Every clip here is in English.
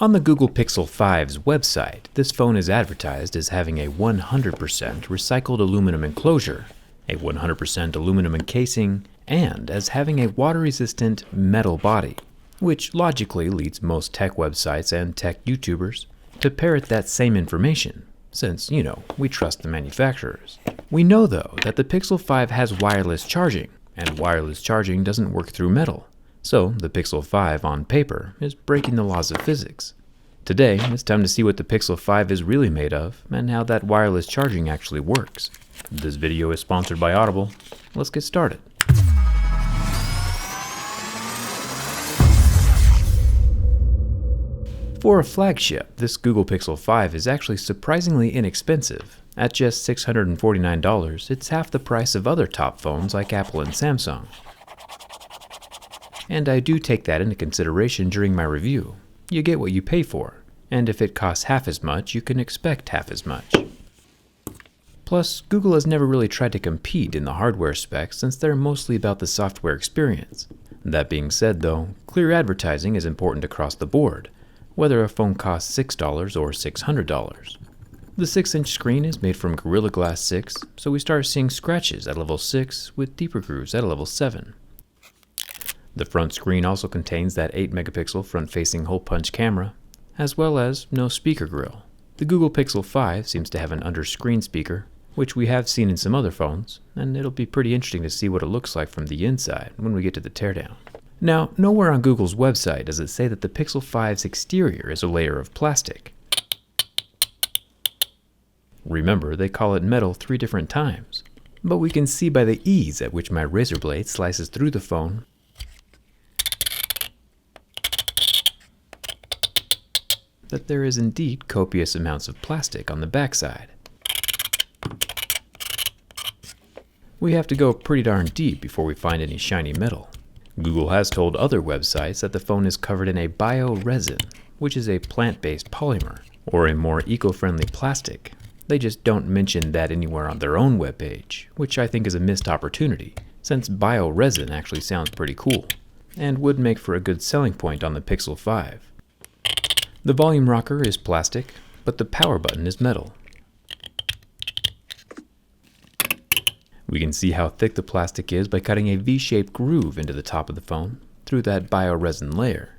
On the Google Pixel 5's website, this phone is advertised as having a 100% recycled aluminum enclosure, a 100% aluminum encasing, and as having a water-resistant metal body, which logically leads most tech websites and tech YouTubers to parrot that same information, since, we trust the manufacturers. We know, though, that the Pixel 5 has wireless charging, and wireless charging doesn't work through metal. So, the Pixel 5 on paper is breaking the laws of physics. Today, it's time to see what the Pixel 5 is really made of, and how that wireless charging actually works. This video is sponsored by Audible. Let's get started. For a flagship, this Google Pixel 5 is actually surprisingly inexpensive. At just $649, it's half the price of other top phones like Apple and Samsung. And I do take that into consideration during my review. You get what you pay for, and if it costs half as much, you can expect half as much. Plus, Google has never really tried to compete in the hardware specs since they're mostly about the software experience. That being said though, clear advertising is important across the board, whether a phone costs $6 or $600. The 6-inch screen is made from Gorilla Glass 6, so we start seeing scratches at level 6 with deeper grooves at level 7. The front screen also contains that 8-megapixel front-facing hole-punch camera, as well as no speaker grill. The Google Pixel 5 seems to have an under-screen speaker, which we have seen in some other phones, and it'll be pretty interesting to see what it looks like from the inside when we get to the teardown. Now, nowhere on Google's website does it say that the Pixel 5's exterior is a layer of plastic. Remember, they call it metal 3 different times. But we can see by the ease at which my razor blade slices through the phone that there is indeed copious amounts of plastic on the backside. We have to go pretty darn deep before we find any shiny metal. Google has told other websites that the phone is covered in a bio-resin, which is a plant-based polymer, or a more eco-friendly plastic. They just don't mention that anywhere on their own webpage, which I think is a missed opportunity, since bio-resin actually sounds pretty cool, and would make for a good selling point on the Pixel 5. The volume rocker is plastic, but the power button is metal. We can see how thick the plastic is by cutting a V-shaped groove into the top of the phone through that bio-resin layer.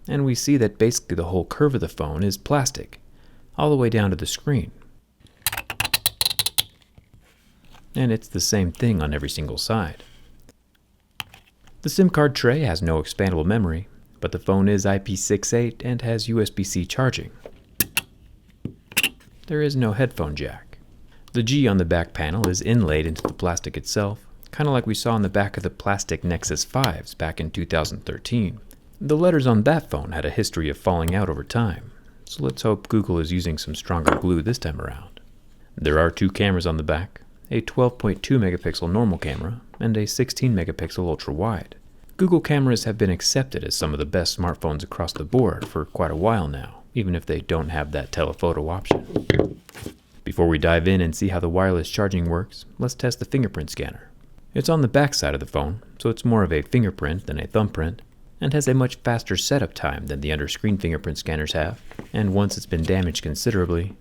And we see that basically the whole curve of the phone is plastic, all the way down to the screen. And it's the same thing on every single side. The SIM card tray has no expandable memory, but the phone is IP68 and has USB-C charging. There is no headphone jack. The G on the back panel is inlaid into the plastic itself, kind of like we saw on the back of the plastic Nexus 5s back in 2013. The letters on that phone had a history of falling out over time, so let's hope Google is using some stronger glue this time around. There are 2 cameras on the back, a 12.2 megapixel normal camera and a 16 megapixel ultra-wide. Google cameras have been accepted as some of the best smartphones across the board for quite a while now, even if they don't have that telephoto option. Before we dive in and see how the wireless charging works, let's test the fingerprint scanner. It's on the back side of the phone, so it's more of a fingerprint than a thumbprint, and has a much faster setup time than the under-screen fingerprint scanners have, and once it's been damaged considerably,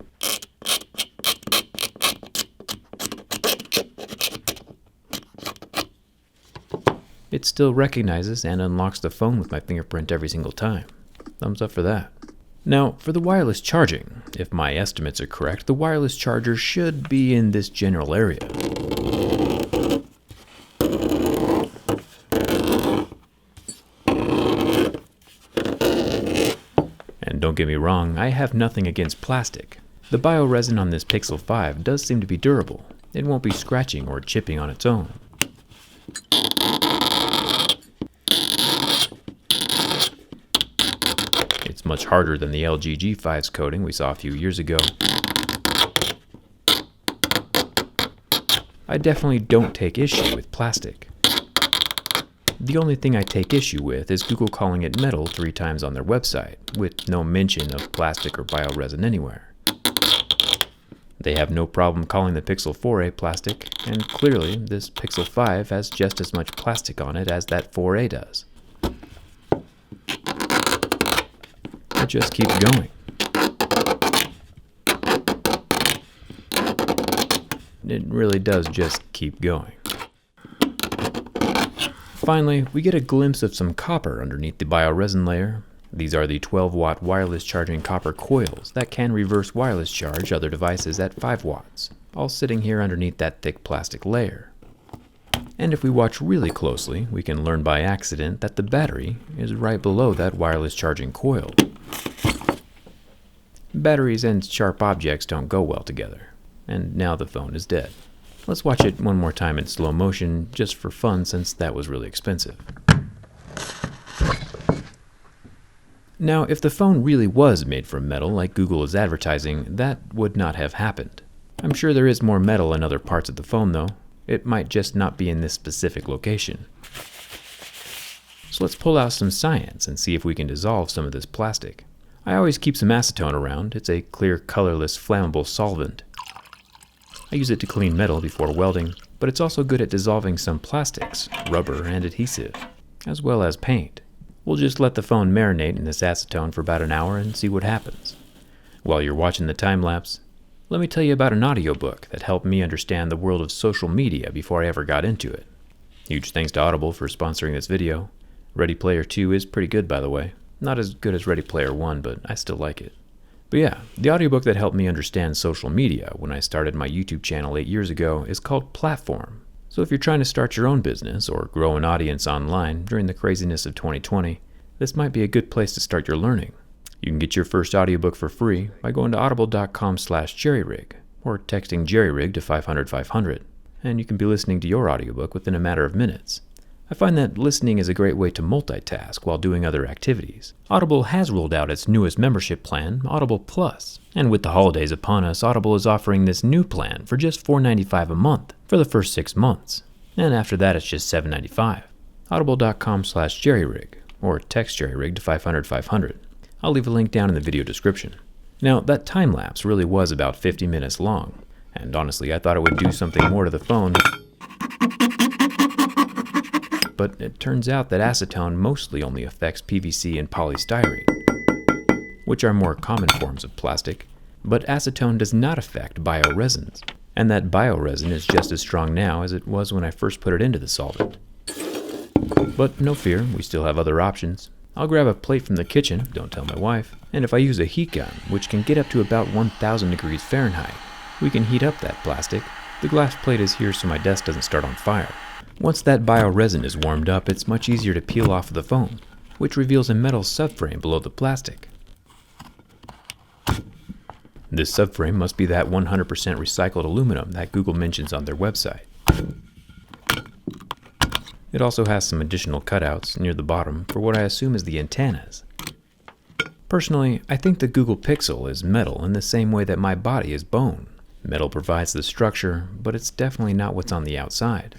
it still recognizes and unlocks the phone with my fingerprint every single time. Thumbs up for that. Now, for the wireless charging, if my estimates are correct, the wireless charger should be in this general area. And don't get me wrong, I have nothing against plastic. The bio-resin on this Pixel 5 does seem to be durable. It won't be scratching or chipping on its own. It's much harder than the LG G5's coating we saw a few years ago. I definitely don't take issue with plastic. The only thing I take issue with is Google calling it metal 3 times on their website, with no mention of plastic or bio-resin anywhere. They have no problem calling the Pixel 4a plastic, and clearly this Pixel 5 has just as much plastic on it as that 4a does. I just keeps going. It really does just keep going. Finally, we get a glimpse of some copper underneath the bioresin layer. These are the 12-watt wireless charging copper coils that can reverse wireless charge other devices at 5 watts, all sitting here underneath that thick plastic layer. And if we watch really closely, we can learn by accident that the battery is right below that wireless charging coil. Batteries and sharp objects don't go well together. And now the phone is dead. Let's watch it one more time in slow motion, just for fun, since that was really expensive. Now, if the phone really was made from metal, like Google is advertising, that would not have happened. I'm sure there is more metal in other parts of the phone, though. It might just not be in this specific location. So let's pull out some science and see if we can dissolve some of this plastic. I always keep some acetone around. It's a clear, colorless, flammable solvent. I use it to clean metal before welding, but it's also good at dissolving some plastics, rubber, and adhesive, as well as paint. We'll just let the phone marinate in this acetone for about an hour and see what happens. While you're watching the time-lapse, let me tell you about an audiobook that helped me understand the world of social media before I ever got into it. Huge thanks to Audible for sponsoring this video. Ready Player 2 is pretty good, by the way. Not as good as Ready Player 1, but I still like it. But yeah, the audiobook that helped me understand social media when I started my YouTube channel 8 years ago is called Platform. So if you're trying to start your own business or grow an audience online during the craziness of 2020, this might be a good place to start your learning. You can get your first audiobook for free by going to audible.com/jerryrig or texting jerryrig to 500-500, and you can be listening to your audiobook within a matter of minutes. I find that listening is a great way to multitask while doing other activities. Audible has rolled out its newest membership plan, Audible Plus. And with the holidays upon us, Audible is offering this new plan for just $4.95 a month for the first 6 months. And after that, it's just $7.95. Audible.com/jerryrig or text jerryrig to 500-500. I'll leave a link down in the video description. Now, that time lapse really was about 50 minutes long. And honestly, I thought it would do something more to the phone. But it turns out that acetone mostly only affects PVC and polystyrene, which are more common forms of plastic, but acetone does not affect bioresins, and that bioresin is just as strong now as it was when I first put it into the solvent. But no fear, we still have other options. I'll grab a plate from the kitchen, don't tell my wife, and if I use a heat gun, which can get up to about 1000 degrees Fahrenheit, we can heat up that plastic. The glass plate is here so my desk doesn't start on fire. Once that bioresin is warmed up, it's much easier to peel off of the phone, which reveals a metal subframe below the plastic. This subframe must be that 100% recycled aluminum that Google mentions on their website. It also has some additional cutouts near the bottom for what I assume is the antennas. Personally, I think the Google Pixel is metal in the same way that my body is bone. Metal provides the structure, but it's definitely not what's on the outside.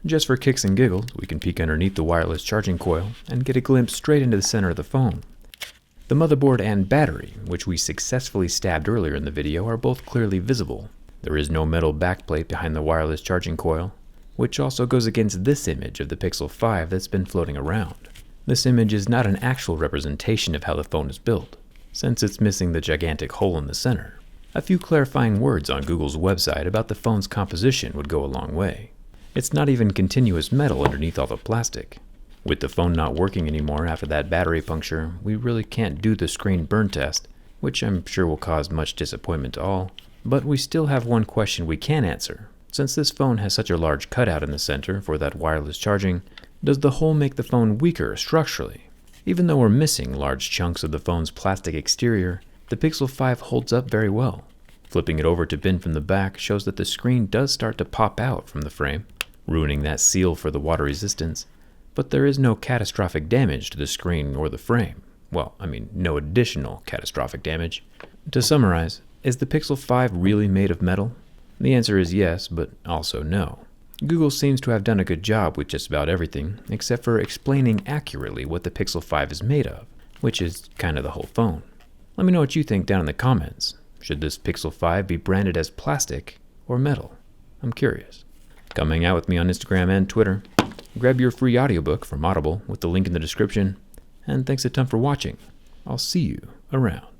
Just for kicks and giggles, we can peek underneath the wireless charging coil and get a glimpse straight into the center of the phone. The motherboard and battery, which we successfully stabbed earlier in the video, are both clearly visible. There is no metal backplate behind the wireless charging coil, which also goes against this image of the Pixel 5 that's been floating around. This image is not an actual representation of how the phone is built, since it's missing the gigantic hole in the center. A few clarifying words on Google's website about the phone's composition would go a long way. It's not even continuous metal underneath all the plastic. With the phone not working anymore after that battery puncture, we really can't do the screen burn test, which I'm sure will cause much disappointment to all. But we still have one question we can answer. Since this phone has such a large cutout in the center for that wireless charging, does the hole make the phone weaker structurally? Even though we're missing large chunks of the phone's plastic exterior, the Pixel 5 holds up very well. Flipping it over to pin from the back shows that the screen does start to pop out from the frame, ruining that seal for the water resistance, but there is no catastrophic damage to the screen or the frame. Well, I mean, no additional catastrophic damage. To summarize, is the Pixel 5 really made of metal? The answer is yes, but also no. Google seems to have done a good job with just about everything, except for explaining accurately what the Pixel 5 is made of, which is kind of the whole phone. Let me know what you think down in the comments. Should this Pixel 5 be branded as plastic or metal? I'm curious. Come hang out with me on Instagram and Twitter. Grab your free audiobook from Audible with the link in the description. And thanks a ton for watching. I'll see you around.